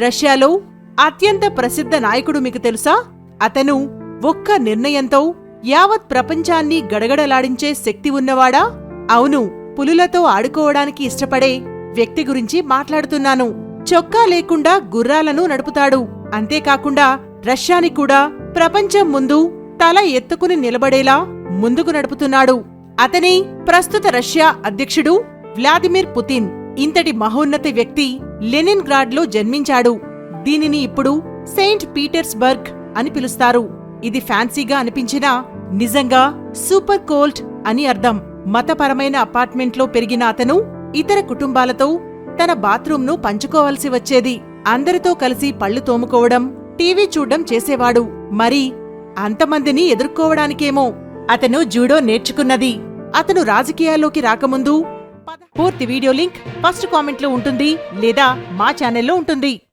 రష్యాలో అత్యంత ప్రసిద్ధ నాయకుడు మీకు తెలుసా? అతను ఒక్క నిర్ణయంతో యావత్ ప్రపంచాన్ని గడగడలాడించే శక్తి ఉన్నవాడా? అవును, పులులతో ఆడుకోవడానికి ఇష్టపడే వ్యక్తి గురించి మాట్లాడుతున్నాను. చొక్కా లేకుండా గుర్రాలను నడుపుతాడు. అంతేకాకుండా రష్యాని కూడా ప్రపంచం ముందు తల ఎత్తుకుని నిలబడేలా ముందుకు నడుపుతున్నాడు. అతనే ప్రస్తుత రష్యా అధ్యక్షుడు వ్లాదిమిర్ పుతిన్. ఇంతటి మహోన్నత వ్యక్తి లెనిన్గ్రాడ్లో జన్మించాడు. దీనిని ఇప్పుడు సెయింట్ పీటర్స్బర్గ్ అని పిలుస్తారు. ఇది ఫ్యాన్సీగా అనిపించినా నిజంగా సూపర్ కోల్డ్ అని అర్థం. మతపరమైన అపార్ట్మెంట్లో పెరిగిన అతను ఇతర కుటుంబాలతో తన బాత్రూంను పంచుకోవలసి వచ్చేది. అందరితో కలిసి పళ్ళు తోముకోవడం, టీవీ చూడ్డం చేసేవాడు. మరి అంతమందిని ఎదుర్కోవడానికేమో అతను జూడో నేర్చుకున్నది. అతను రాజకీయాల్లోకి రాకముందు పూర్తి వీడియో లింక్ ఫస్ట్ కామెంట్లో ఉంటుంది లేదా మా ఛానల్లో ఉంటుంది.